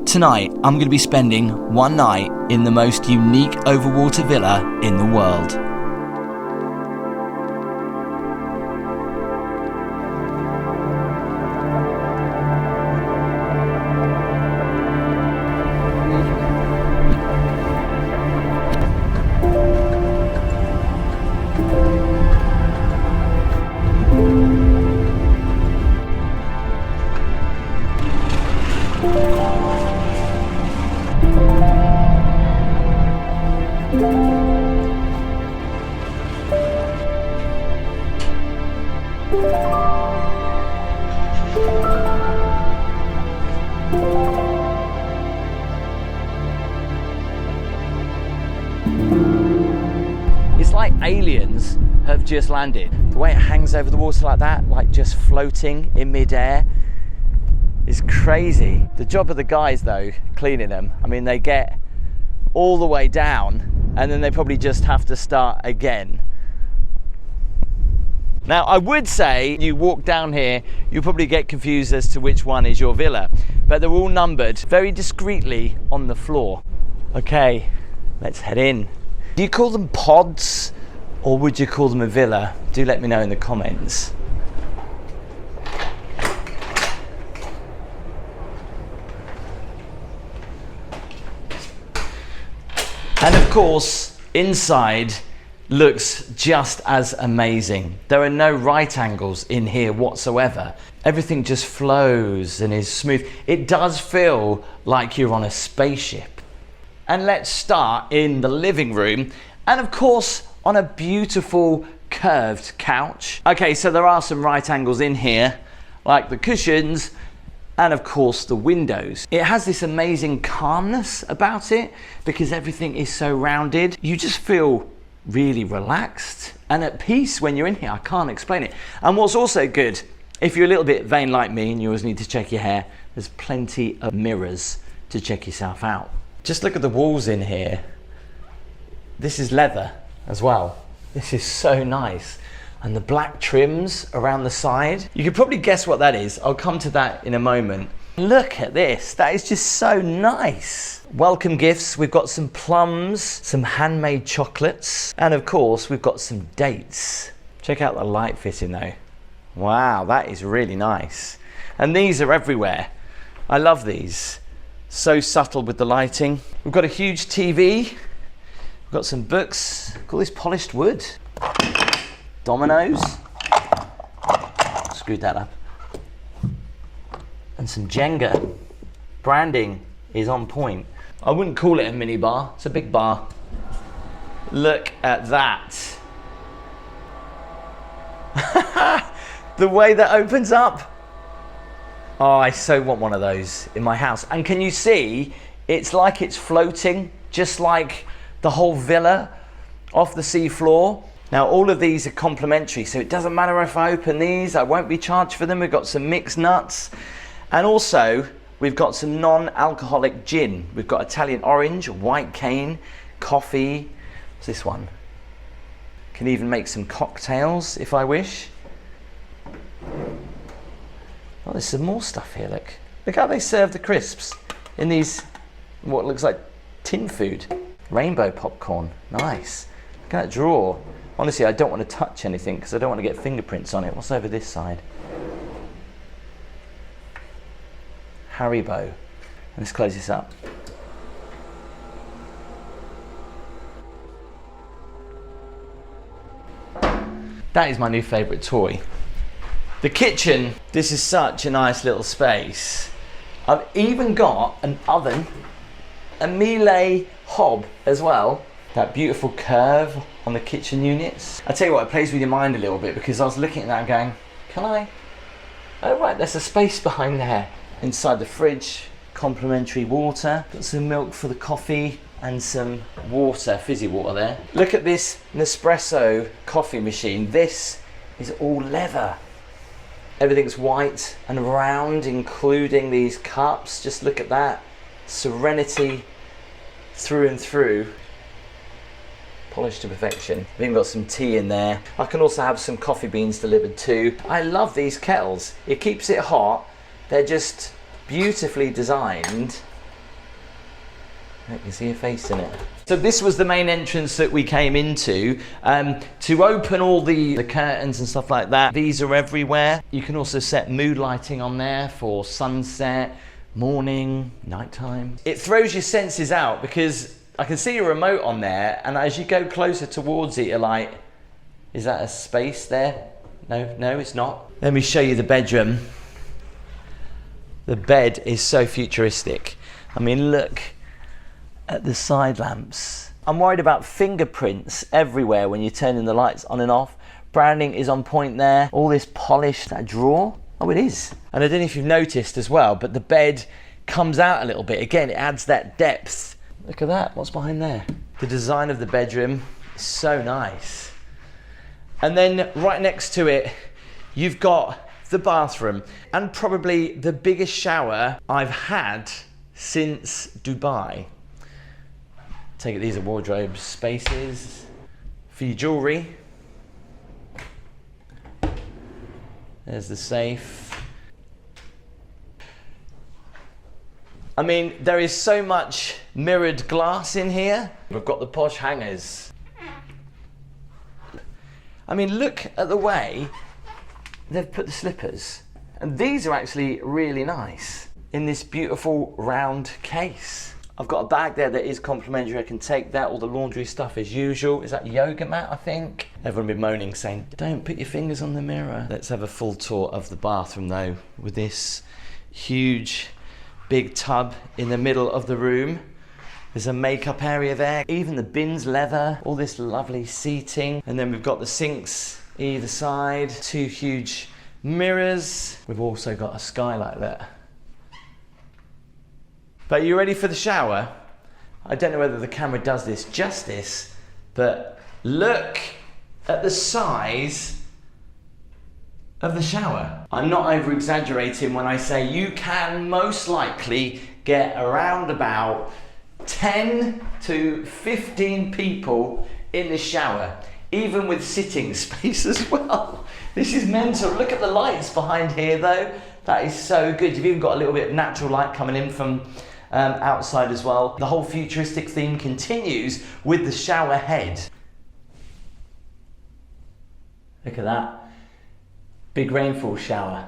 Tonight, I'm going to be spending one night in the most unique overwater villa in the world. It's like aliens have just landed. The way it hangs over the water like that, like just floating in midair, is crazy. The job of the guys though, cleaning them, I mean, they get all the way down and then they probably just have to start again. Now, I would say you walk down here, you'll probably get confused as to which one is your villa, but they're all numbered very discreetly on the floor. Okay, let's head in. Do you call them pods or would you call them a villa? Do let me know in the comments. And of course, inside looks just as amazing. There are no right angles in here whatsoever. Everything just flows and is smooth. It does feel like you're on a spaceship. And let's start in the living room, and of course on a beautiful curved couch. Okay, so there are some right angles in here, like the cushions and of course the windows. It has this amazing calmness about it because everything is so rounded. You just feel really relaxed and at peace when you're in here. I can't explain it. And what's also good, if you're a little bit vain like me and you always need to check your hair, there's plenty of mirrors to check yourself out. Just look at the walls in here. This is leather as well. This is so nice. And the black trims around the side. You could probably guess what that is. I'll come to that in a moment. Look at this, that is just so nice. Welcome gifts, we've got some plums, some handmade chocolates, and of course we've got some dates. Check out the light fitting though. Wow, that is really nice. And these are everywhere. I love these. So subtle with the lighting. We've got a huge TV. We've got some books. Look at all this polished wood. Dominoes. Screwed that up. And some Jenga. Branding is on point. I wouldn't call it a mini bar, it's a big bar. Look at that. The way that opens up. Oh, I so want one of those in my house. And can you see, it's like it's floating, just like the whole villa off the sea floor. Now, all of these are complimentary, so it doesn't matter if I open these, I won't be charged for them. We've got some mixed nuts. And also, we've got some non-alcoholic gin. We've got Italian orange, white cane, coffee. What's this one? Can even make some cocktails if I wish. Oh, there's some more stuff here, look. Look how they serve the crisps in these, what looks like tin food. Rainbow popcorn, nice. Look at that drawer. Honestly, I don't want to touch anything because I don't want to get fingerprints on it. What's over this side? Haribo. Let's close this up. That is my new favourite toy. The kitchen, this is such a nice little space. I've even got an oven, a Miele hob as well. That beautiful curve on the kitchen units. I tell you what, it plays with your mind a little bit because I was looking at that and going, can I? Oh right, there's a space behind there. Inside the fridge, complimentary water. Got some milk for the coffee and some water, fizzy water there. Look at this Nespresso coffee machine. This is all leather. Everything's white and round, including these cups. Just look at that. Serenity through and through. Polished to perfection. I've even got some tea in there. I can also have some coffee beans delivered too. I love these kettles. It keeps it hot. They're just beautifully designed. You can see your face in it. So this was the main entrance that we came into. To open all the curtains and stuff like that, these are everywhere. You can also set mood lighting on there for sunset, morning, nighttime. It throws your senses out because I can see a remote on there, and as you go closer towards it, you're like, is that a space there? No, it's not. Let me show you the bedroom. The bed is so futuristic. I mean, look at the side lamps. I'm worried about fingerprints everywhere when you're turning the lights on and off. Branding is on point there. All this polish, that drawer. Oh, it is. And I don't know if you've noticed as well, but the bed comes out a little bit. Again, it adds that depth. Look at that, what's behind there? The design of the bedroom is so nice. And then right next to it, you've got the bathroom and probably the biggest shower I've had since Dubai. Take it, these are wardrobe spaces for your jewelry. There's the safe. I mean, there is so much mirrored glass in here. We've got the posh hangers. I mean, look at the way they've put the slippers. And these are actually really nice in this beautiful round case. I've got a bag there that is complimentary. I can take that, all the laundry stuff as usual. Is that yoga mat, I think? Everyone been moaning, saying, don't put your fingers on the mirror. Let's have a full tour of the bathroom though, with this huge, big tub in the middle of the room. There's a makeup area there. Even the bins leather, all this lovely seating. And then we've got the sinks either side, 2 huge mirrors. We've also got a skylight there. But are you ready for the shower? I don't know whether the camera does this justice, but look at the size of the shower. I'm not over exaggerating when I say you can most likely get around about 10 to 15 people in the shower, even with sitting space as well. This is mental. Look at the lights behind here though. That is so good. You've even got a little bit of natural light coming in from outside as well. The whole futuristic theme continues with the shower head. Look at that. Big rainfall shower.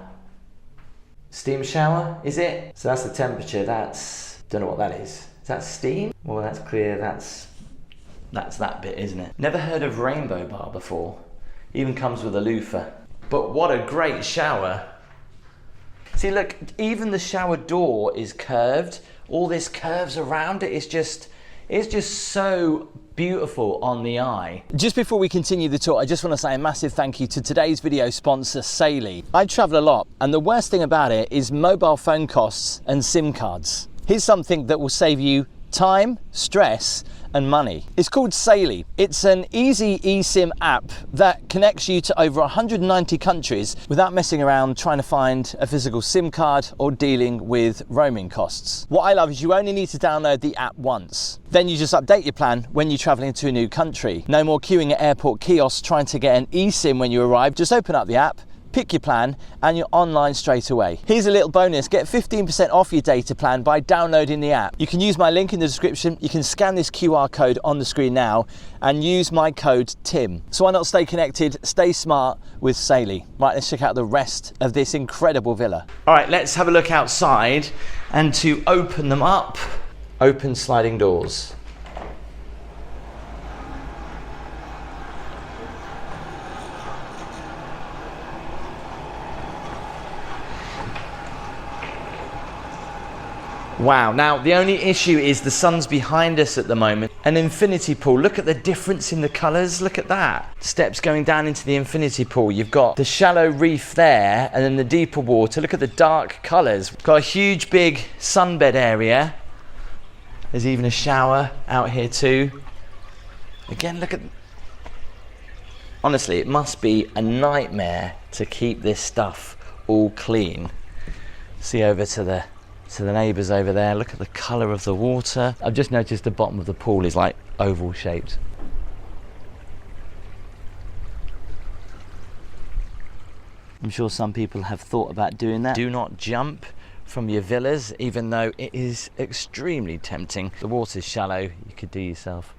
Steam shower, is it? So that's the temperature. That's, don't know what that is. Is that steam? Well, that's clear. That's that bit, isn't it? Never heard of rainbow bar before. Even comes with a loofah. But what a great shower. See, look, even the shower door is curved. All this curves around it. It's just so beautiful on the eye. Just before we continue the tour, I just want to say a massive thank you to today's video sponsor, Saily. I travel a lot, and the worst thing about it is mobile phone costs and SIM cards. Here's something that will save you time, stress, and money. It's called Saily. It's an easy eSIM app that connects you to over 190 countries without messing around trying to find a physical SIM card or dealing with roaming costs. What I love is you only need to download the app once. Then you just update your plan when you're traveling to a new country. No more queuing at airport kiosks trying to get an eSIM when you arrive. Just open up the app, pick your plan, and you're online straight away. Here's a little bonus. Get 15% off your data plan by downloading the app. You can use my link in the description. You can scan this QR code on the screen now and use my code TIM. So why not stay connected, stay smart with Saily. Right, let's check out the rest of this incredible villa. All right, let's have a look outside, and to open them up, open sliding doors. Wow, now the only issue is the sun's behind us at the moment. An infinity pool, look at the difference in the colours, look at that. Steps going down into the infinity pool. You've got the shallow reef there and then the deeper water. Look at the dark colours. Got a huge big sunbed area. There's even a shower out here too. Again, look at, honestly, it must be a nightmare to keep this stuff all clean. See over to the neighbours over there. Look at the colour of the water. I've just noticed the bottom of the pool is like oval shaped. I'm sure some people have thought about doing that. Do not jump from your villas, even though it is extremely tempting. The water's shallow, you could do yourself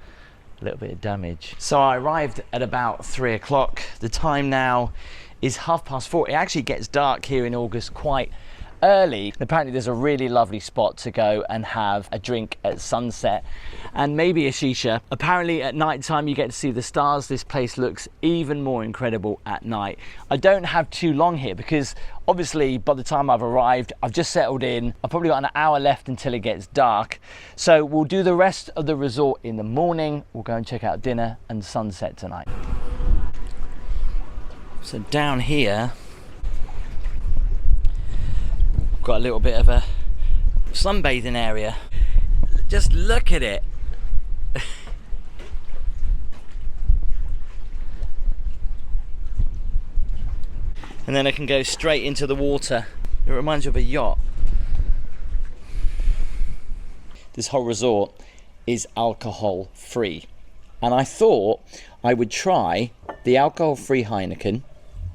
a little bit of damage. So I arrived at about 3 o'clock. The time now is 4:30. It actually gets dark here in August quite early. Apparently there's a really lovely spot to go and have a drink at sunset and maybe a shisha. Apparently at night time you get to see the stars. This place looks even more incredible at night. I don't have too long here because obviously by the time I've arrived, I've just settled in. I've probably got an hour left until it gets dark. So we'll do the rest of the resort in the morning. We'll go and check out dinner and sunset tonight. So down here, got a little bit of a sunbathing area. Just look at it. And then I can go straight into the water. It reminds you of a yacht. This whole resort is alcohol free. And I thought I would try the alcohol free Heineken,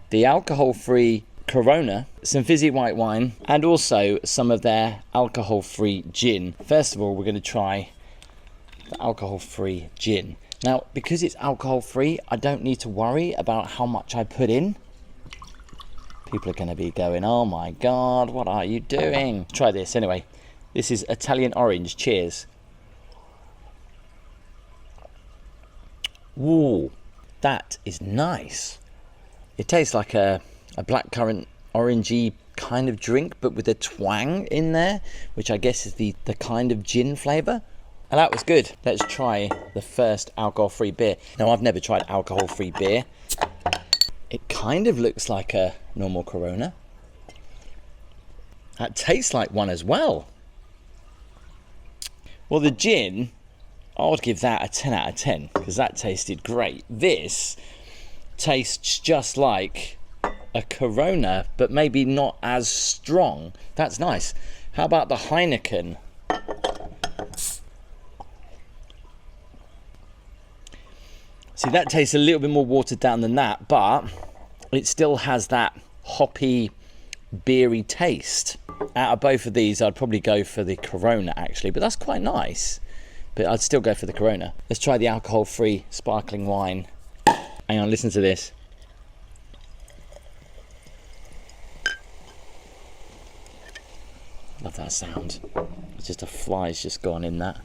the alcohol free Corona, some fizzy white wine, and also some of their alcohol-free gin. First of all, we're going to try the alcohol-free gin. Now, because it's alcohol-free, I don't need to worry about how much I put in. People are going to be going, oh my God, what are you doing? Try this anyway. This is Italian orange. Cheers. Ooh, that is nice. It tastes like a blackcurrant orangey kind of drink, but with a twang in there, which I guess is the kind of gin flavour. And that was good. Let's try the first alcohol-free beer. Now, I've never tried alcohol-free beer. It kind of looks like a normal Corona. That tastes like one as well. Well, the gin, I would give that a 10 out of 10 because that tasted great. This tastes just like a Corona, but maybe not as strong. That's nice. How about the Heineken? See, that tastes a little bit more watered down than that, but it still has that hoppy, beery taste. Out of both of these, I'd probably go for the Corona actually, but that's quite nice. But I'd still go for the Corona. Let's try the alcohol-free sparkling wine. Hang on, listen to this. Love that sound. It's just a fly's just gone in that.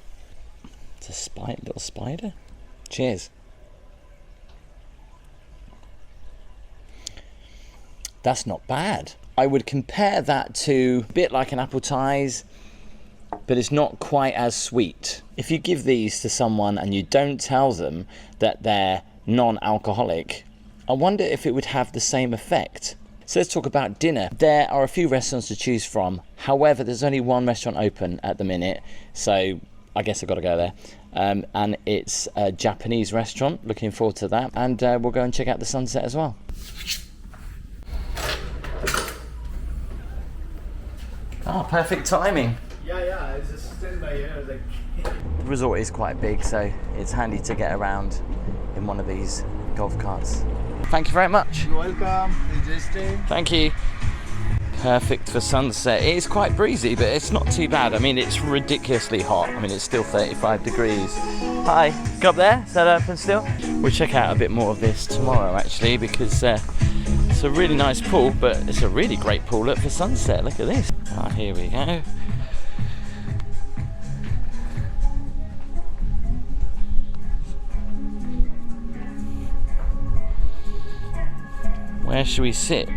It's a little spider. Cheers. That's not bad. I would compare that to a bit like an apple ties, but it's not quite as sweet. If you give these to someone and you don't tell them that they're non-alcoholic, I wonder if it would have the same effect. So let's talk about dinner. There are a few restaurants to choose from. However, there's only one restaurant open at the minute, so I guess I've got to go there. And it's a Japanese restaurant. Looking forward to that. And we'll go and check out the sunset as well. Oh, perfect timing. Yeah, I just stand by here like... The resort is quite big, so it's handy to get around in one of these golf carts. Thank you very much. You're welcome. Please stay. Thank you. Perfect for sunset. It is quite breezy, but it's not too bad. I mean, it's ridiculously hot. I mean, it's still 35 degrees. Hi, go up there. Is that open still? We'll check out a bit more of this tomorrow, actually, because it's a really nice pool, but it's a really great pool. Look for sunset. Look at this. Oh, here we go. Where should we sit?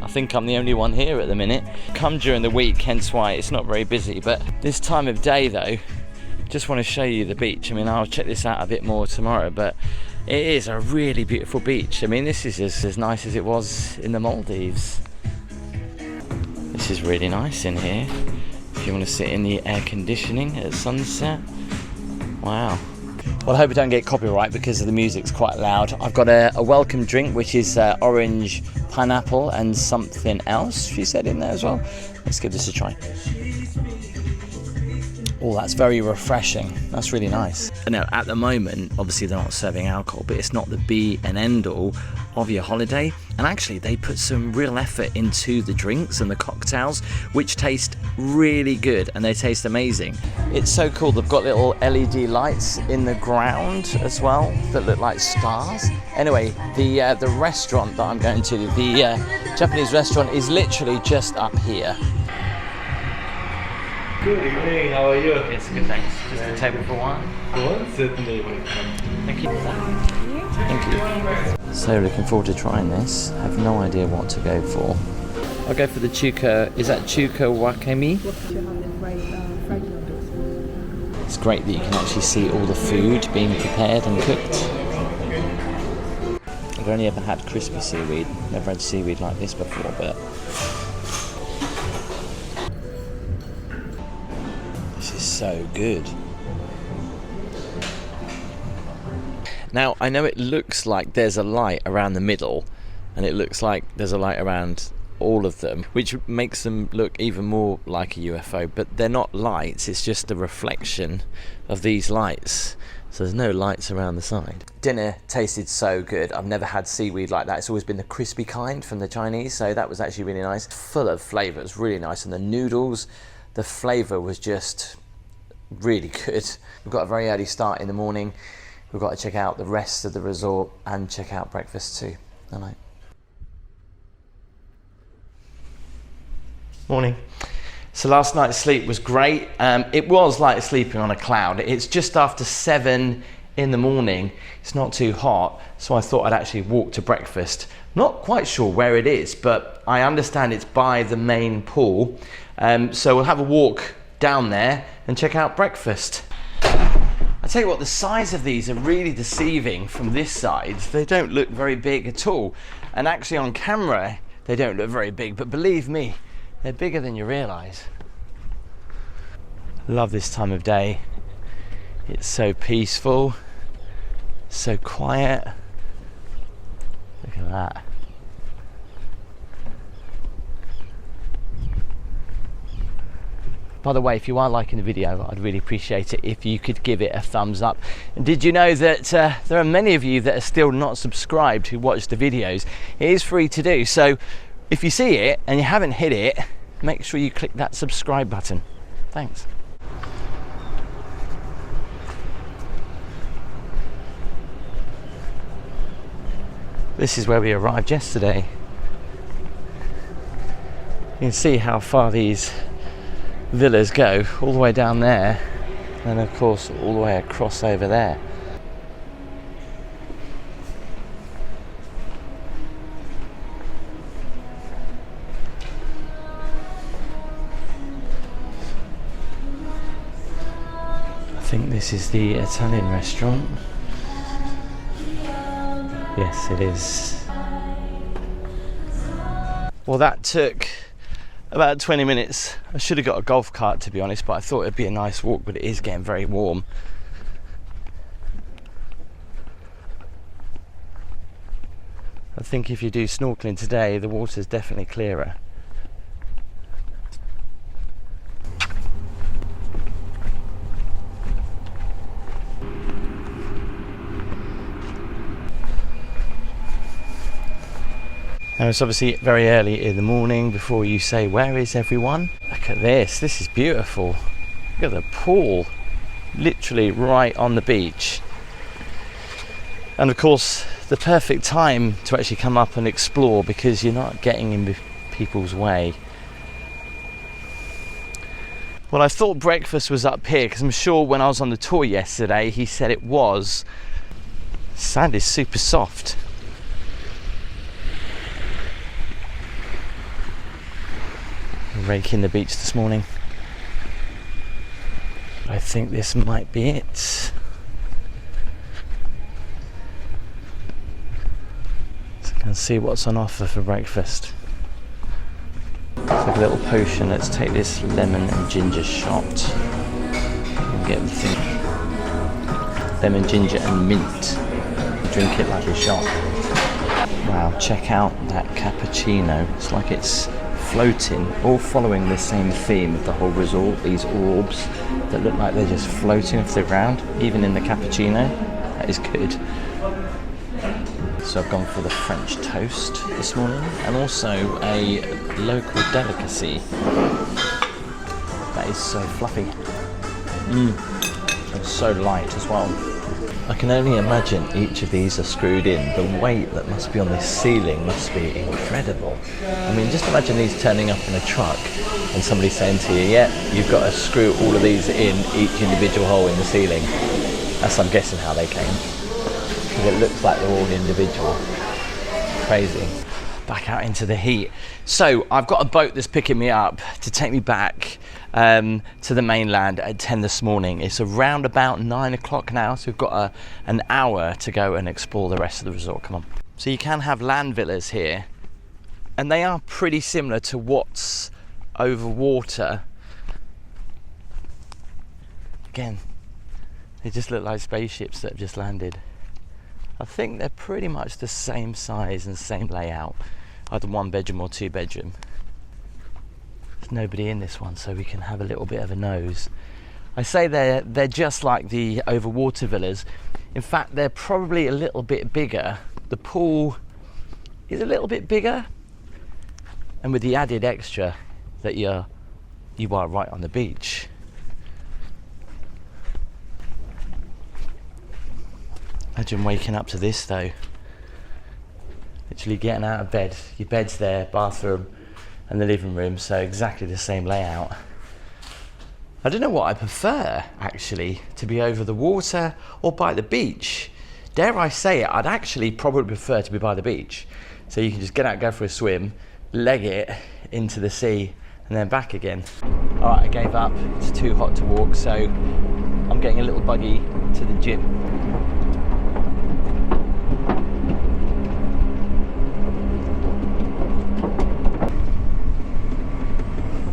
I think I'm the only one here at the minute. Come during the week, hence why it's not very busy, but this time of day though, just want to show you the beach. I mean, I'll check this out a bit more tomorrow, but it is a really beautiful beach. I mean, this is as nice as it was in the Maldives. This is really nice in here. If you want to sit in the air conditioning at sunset. Wow. Well, I hope I don't get copyright because the music's quite loud. I've got a welcome drink, which is orange, pineapple, and something else she said in there as well. Let's give this a try. Oh, that's very refreshing. That's really nice. Now, at the moment, obviously they're not serving alcohol, but it's not the be and end all of your holiday. And actually, they put some real effort into the drinks and the cocktails, which taste really good and they taste amazing. It's so cool. They've got little LED lights in the ground as well that look like stars. Anyway, the restaurant that I'm going to, the Japanese restaurant, is literally just up here. Good evening, how are you? It's good, thanks. Just a table for one. Certainly. Thank you. Thank you. So looking forward to trying this. Have no idea what to go for. I'll go for the chuka. Is that chuka wakame? It's great that you can actually see all the food being prepared and cooked. I've only ever had crispy seaweed. Never had seaweed like this before, but this is so good. Now, I know it looks like there's a light around the middle, and it looks like there's a light around all of them, which makes them look even more like a UFO, but they're not lights, it's just a reflection of these lights. So there's no lights around the side. Dinner tasted so good. I've never had seaweed like that. It's always been the crispy kind from the Chinese, so that was actually really nice. Full of flavour, it was really nice. And the noodles, the flavour was just really good. We've got a very early start in the morning. We've got to check out the rest of the resort and check out breakfast too. All right. Morning. So last night's sleep was great. It was like sleeping on a cloud. It's just after 7 in the morning. It's not too hot, so I thought I'd actually walk to breakfast. Not quite sure where it is, but I understand it's by the main pool. So we'll have a walk down there and check out breakfast. I tell you what, the size of these are really deceiving from this side. They don't look very big at all. And actually on camera, they don't look very big, but believe me, they're bigger than you realise. Love this time of day. It's so peaceful, so quiet. Look at that. By the way, if you are liking the video, I'd really appreciate it if you could give it a thumbs up. And did you know that there are many of you that are still not subscribed who watch the videos? It is free to do, so if you see it and you haven't hit it, make sure you click that subscribe button. Thanks. This is where we arrived yesterday. You can see how far these villas go, all the way down there, and of course all the way across over there. I think this is the Italian restaurant. Yes, it is. Well, that took about 20 minutes. I should have got a golf cart, to be honest, but I thought it'd be a nice walk, but it is getting very warm. I think if you do snorkeling today, the water's definitely clearer. Now it's obviously very early in the morning before you say, where is everyone? Look at this, this is beautiful. Look at the pool, literally right on the beach. And of course, the perfect time to actually come up and explore because you're not getting in people's way. Well, I thought breakfast was up here because I'm sure when I was on the tour yesterday, he said it was. Sand is super soft. Raking the beach this morning. I think this might be it. So I can see what's on offer for breakfast. It's like a little potion. Let's take this lemon and ginger shot and get the thing. Lemon, ginger and mint. Drink it like a shot. Wow, check out that cappuccino. It's like it's floating, all following the same theme of the whole resort, these orbs that look like they're just floating off the ground, even in the cappuccino. That is good. So I've gone for the French toast this morning, and also a local delicacy. That is so fluffy. And so light as well. I can only imagine each of these are screwed in. The weight that must be on this ceiling must be incredible. I mean, just imagine these turning up in a truck and somebody saying to you, yeah, you've got to screw all of these in each individual hole in the ceiling. That's, I'm guessing, how they came. Because it looks like they're all individual. Crazy. Back out into the heat. So I've got a boat that's picking me up to take me back to the mainland at 10 this morning. It's around about 9 o'clock now, so we've got an hour to go and explore the rest of the resort. Come on. So you can have land villas here, and they are pretty similar to what's over water. Again, they just look like spaceships that have just landed. I think they're pretty much the same size and same layout, either 1 bedroom or 2 bedroom. There's nobody in this one, so we can have a little bit of a nose. I say they're just like the overwater villas. In fact, they're probably a little bit bigger. The pool is a little bit bigger, and with the added extra that you are right on the beach. Imagine waking up to this though. Literally getting out of bed. Your bed's there, bathroom and the living room, so exactly the same layout. I don't know what I prefer actually, to be over the water or by the beach. Dare I say it, I'd actually probably prefer to be by the beach. So you can just get out, go for a swim, leg it into the sea and then back again. All right, I gave up. It's too hot to walk, so I'm getting a little buggy to the gym.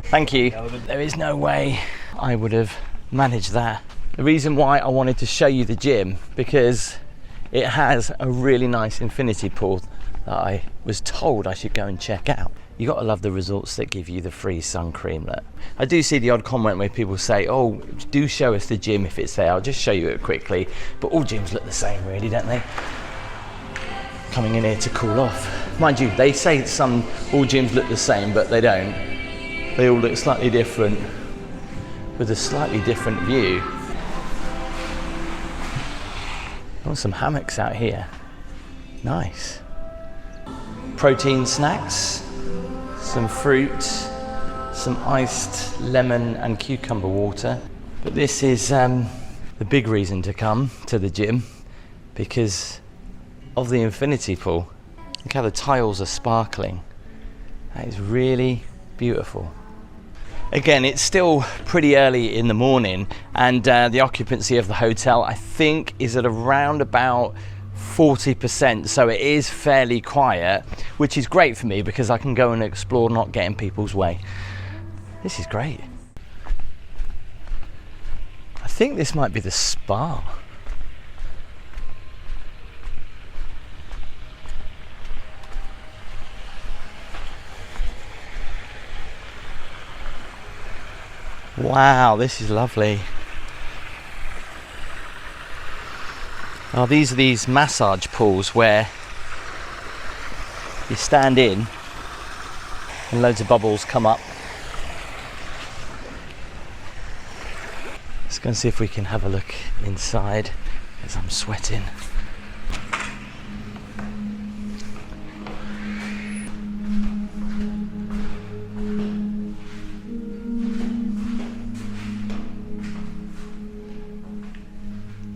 Thank you. There is no way I would have managed that. The reason why I wanted to show you the gym, because it has a really nice infinity pool that I was told I should go and check out. You got to love the resorts that give you the free sun cream. I do see the odd comment where people say, oh, do show us the gym if it's there. I'll just show you it quickly. But all gyms look the same really, don't they? Coming in here to cool off. Mind you, they say all gyms look the same, but they don't. They all look slightly different with a slightly different view. Oh, some hammocks out here. Nice. Protein snacks, some fruit, some iced lemon and cucumber water. But this is the big reason to come to the gym, because of the infinity pool. Look how the tiles are sparkling. That is really beautiful. Again, it's still pretty early in the morning, and the occupancy of the hotel I think is at around about 40%, so it is fairly quiet, which is great for me because I can go and explore, not get in people's way. This is great. I think this might be the spa. Wow, this is lovely. Oh, these are these massage pools where you stand in and loads of bubbles come up. Let's go and see if we can have a look inside, because I'm sweating.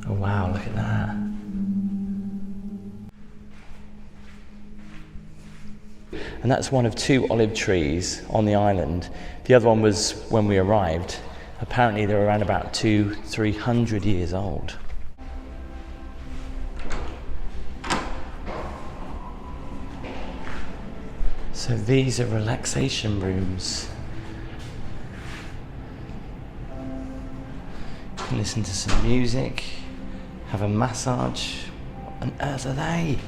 Oh wow, look at that. And that's one of 2 olive trees on the island. The other one was when we arrived. Apparently they're around about 200-300 years old. So these are relaxation rooms. You can listen to some music, have a massage. What on earth are they?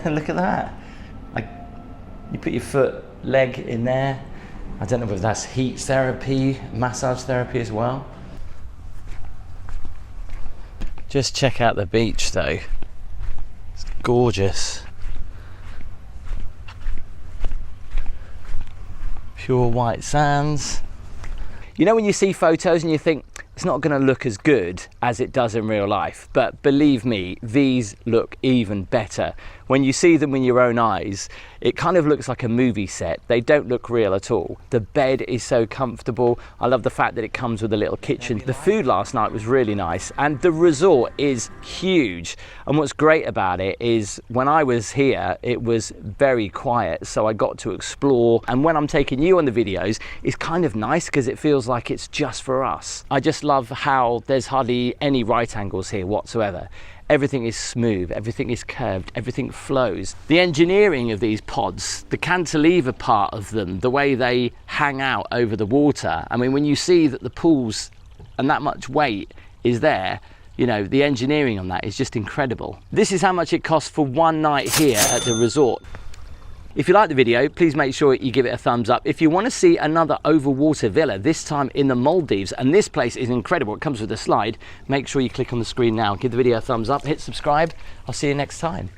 Look at that. You put your leg in there, I don't know whether that's heat therapy, massage therapy as well. Just check out the beach though. It's gorgeous. Pure white sands. You know when you see photos and you think it's not going to look as good as it does in real life, but believe me, these look even better. When you see them with your own eyes, it kind of looks like a movie set. They don't look real at all. The bed is so comfortable. I love the fact that it comes with a little kitchen. The food last night was really nice, and the resort is huge. And what's great about it is when I was here, it was very quiet, so I got to explore. And when I'm taking you on the videos, it's kind of nice because it feels like it's just for us. I just love how there's hardly any right angles here whatsoever. Everything is smooth, everything is curved, everything flows. The engineering of these pods, the cantilever part of them, the way they hang out over the water. I mean, when you see that the pools and that much weight is there, you know, the engineering on that is just incredible. This is how much it costs for one night here at the resort. If you like the video, please make sure you give it a thumbs up. If you want to see another overwater villa, this time in the Maldives, and this place is incredible, it comes with a slide, make sure you click on the screen now. Give the video a thumbs up, hit subscribe. I'll see you next time.